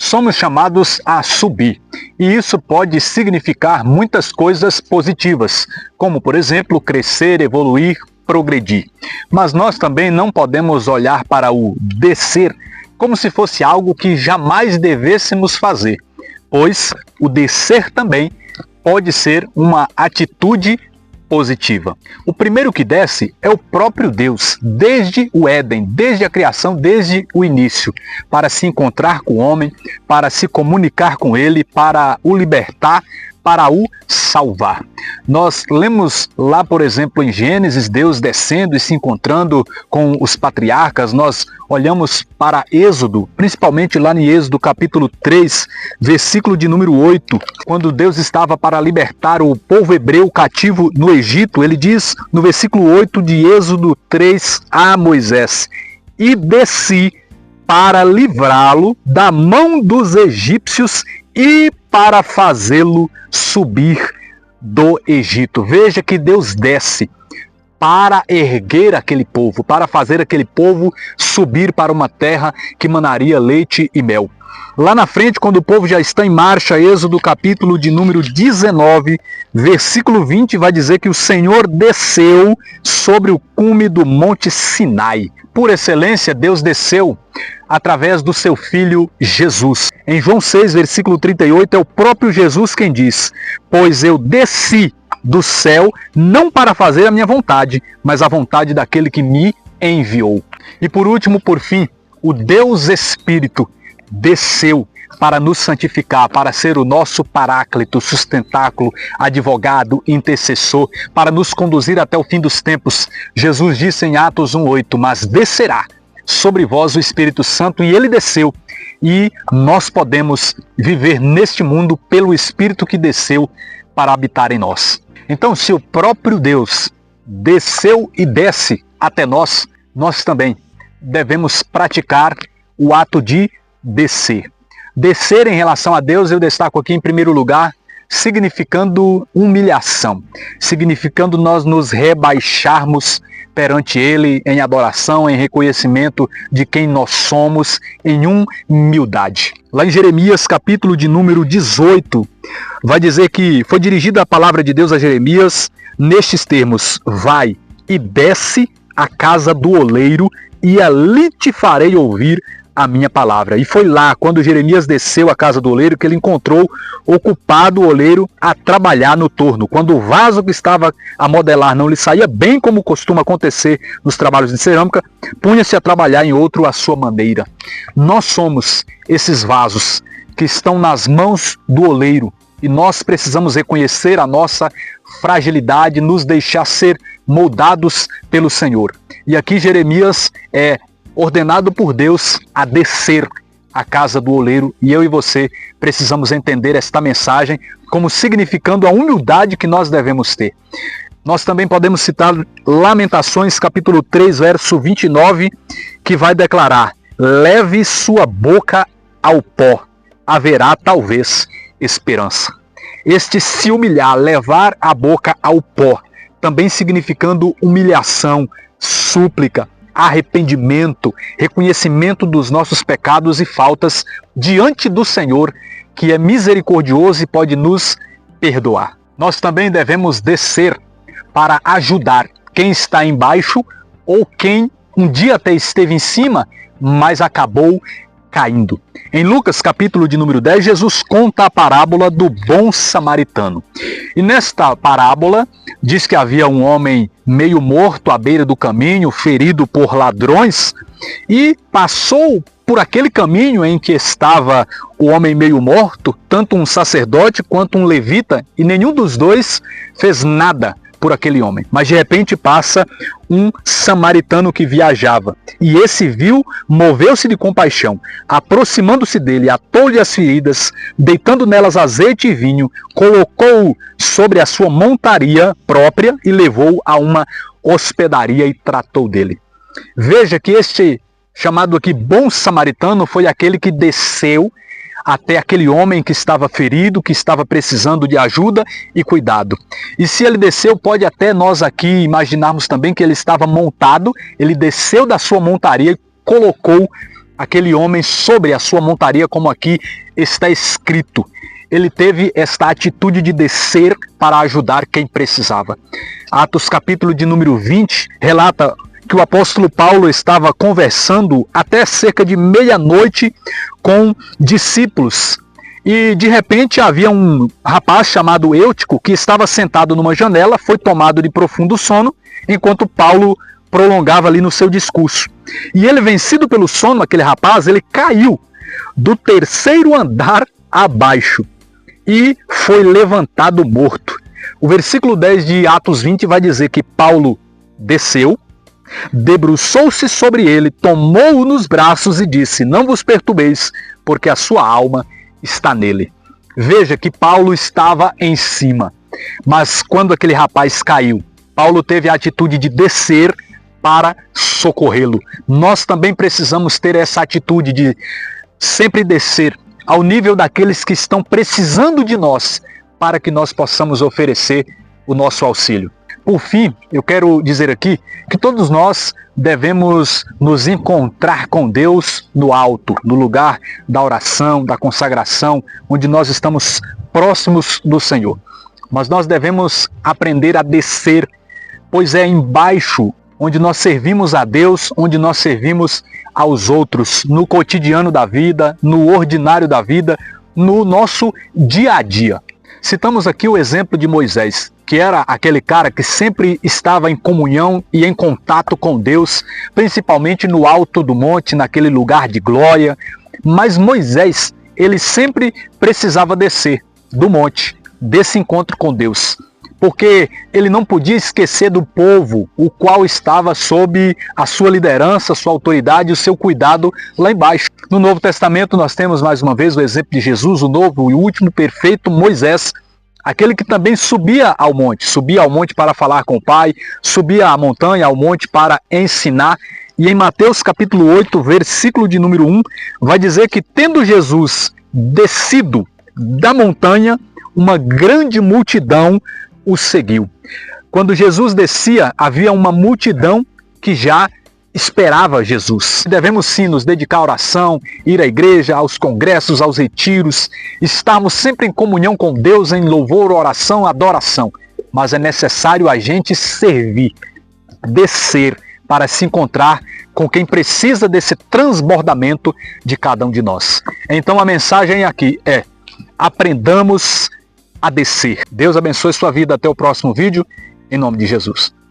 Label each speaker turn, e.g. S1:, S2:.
S1: somos chamados a subir. E isso pode significar muitas coisas positivas, como, por exemplo, crescer, evoluir, progredir. Mas nós também não podemos olhar para o descer como se fosse algo que jamais devêssemos fazer, pois o descer também pode ser uma atitude positiva. O primeiro que desce é o próprio Deus, desde o Éden, desde a criação, desde o início, para se encontrar com o homem, para se comunicar com ele, para o libertar, para o salvar. Nós lemos lá, por exemplo, em Gênesis, Deus descendo e se encontrando com os patriarcas. Nós olhamos para Êxodo, principalmente lá em Êxodo capítulo 3, versículo de número 8, quando Deus estava para libertar o povo hebreu cativo no Egito. Ele diz no versículo 8 de Êxodo 3 a Moisés: "E desci para livrá-lo da mão dos egípcios e para fazê-lo subir do Egito." Veja que Deus desce para erguer aquele povo, para fazer aquele povo subir para uma terra que manaria leite e mel. Lá na frente, quando o povo já está em marcha, Êxodo capítulo de número 19, versículo 20, vai dizer que o Senhor desceu sobre o cume do monte Sinai. Por excelência, Deus desceu através do seu Filho Jesus. Em João 6, versículo 38, é o próprio Jesus quem diz: "Pois eu desci do céu não para fazer a minha vontade, mas a vontade daquele que me enviou." E por último, por fim, o Deus Espírito desceu para nos santificar, para ser o nosso paráclito, sustentáculo, advogado, intercessor, para nos conduzir até o fim dos tempos. Jesus disse em Atos 1:8: "Mas descerá sobre vós o Espírito Santo", e ele desceu. E nós podemos viver neste mundo pelo Espírito que desceu para habitar em nós. Então, se o próprio Deus desceu e desce até nós, nós também devemos praticar o ato de descer. Descer em relação a Deus, eu destaco aqui em primeiro lugar, significando humilhação, significando nós nos rebaixarmos perante Ele em adoração, em reconhecimento de quem nós somos, em humildade. Lá em Jeremias, capítulo de número 18, vai dizer que foi dirigida a palavra de Deus a Jeremias nestes termos: "Vai e desce à casa do oleiro, e ali te farei ouvir a minha palavra." E foi lá, quando Jeremias desceu à casa do oleiro, que ele encontrou ocupado o oleiro a trabalhar no torno. Quando o vaso que estava a modelar não lhe saía bem, como costuma acontecer nos trabalhos de cerâmica, punha-se a trabalhar em outro à sua maneira. Nós somos esses vasos que estão nas mãos do oleiro, e nós precisamos reconhecer a nossa fragilidade, nos deixar ser moldados pelo Senhor. E aqui Jeremias é ordenado por Deus a descer à casa do oleiro, e eu e você precisamos entender esta mensagem como significando a humildade que nós devemos ter. Nós também podemos citar Lamentações capítulo 3, verso 29, que vai declarar: "Leve sua boca ao pó, haverá talvez esperança." Este se humilhar, levar a boca ao pó, também significando humilhação, súplica, arrependimento, reconhecimento dos nossos pecados e faltas diante do Senhor, que é misericordioso e pode nos perdoar. Nós também devemos descer para ajudar quem está embaixo ou quem um dia até esteve em cima, mas acabou caindo. Em Lucas capítulo de número 10, Jesus conta a parábola do bom samaritano. E nesta parábola diz que havia um homem meio morto à beira do caminho, ferido por ladrões, e passou por aquele caminho em que estava o homem meio morto, tanto um sacerdote quanto um levita, e nenhum dos dois fez nada por aquele homem. Mas de repente passa um samaritano que viajava, e esse viu, moveu-se de compaixão, aproximando-se dele, atou-lhe as feridas, deitando nelas azeite e vinho, colocou-o sobre a sua montaria própria e levou a uma hospedaria e tratou dele. Veja que este chamado aqui bom samaritano foi aquele que desceu até aquele homem que estava ferido, que estava precisando de ajuda e cuidado. E se ele desceu, pode até nós aqui imaginarmos também que ele estava montado, ele desceu da sua montaria e colocou aquele homem sobre a sua montaria, como aqui está escrito. Ele teve esta atitude de descer para ajudar quem precisava. Atos capítulo de número 20 relata que o apóstolo Paulo estava conversando até cerca de meia-noite com discípulos. E de repente havia um rapaz chamado Eutico que estava sentado numa janela, foi tomado de profundo sono, enquanto Paulo prolongava ali no seu discurso. E ele, vencido pelo sono, aquele rapaz, ele caiu do terceiro andar abaixo e foi levantado morto. O versículo 10 de Atos 20 vai dizer que Paulo desceu, debruçou-se sobre ele, tomou-o nos braços e disse: não vos perturbeis, porque a sua alma está nele. Veja que Paulo estava em cima, mas quando aquele rapaz caiu, Paulo teve a atitude de descer para socorrê-lo. Nós também precisamos ter essa atitude de sempre descer ao nível daqueles que estão precisando de nós, para que nós possamos oferecer o nosso auxílio. Por fim, eu quero dizer aqui que todos nós devemos nos encontrar com Deus no alto, no lugar da oração, da consagração, onde nós estamos próximos do Senhor. Mas nós devemos aprender a descer, pois é embaixo onde nós servimos a Deus, onde nós servimos aos outros, no cotidiano da vida, no ordinário da vida, no nosso dia a dia. Citamos aqui o exemplo de Moisés, que era aquele cara que sempre estava em comunhão e em contato com Deus, principalmente no alto do monte, naquele lugar de glória. Mas Moisés, ele sempre precisava descer do monte, desse encontro com Deus, porque ele não podia esquecer do povo, o qual estava sob a sua liderança, sua autoridade e o seu cuidado lá embaixo. No Novo Testamento nós temos mais uma vez o exemplo de Jesus, o novo e último perfeito Moisés, aquele que também subia ao monte para falar com o Pai, subia a montanha, ao monte para ensinar. E em Mateus capítulo 8, versículo de número 1, vai dizer que tendo Jesus descido da montanha, uma grande multidão o seguiu. Quando Jesus descia, havia uma multidão que já esperava Jesus. Devemos sim nos dedicar à oração, ir à igreja, aos congressos, aos retiros, estarmos sempre em comunhão com Deus, em louvor, oração, adoração. Mas é necessário a gente servir, descer, para se encontrar com quem precisa desse transbordamento de cada um de nós. Então a mensagem aqui é: aprendamos a descer. Deus abençoe sua vida. Até o próximo vídeo, em nome de Jesus.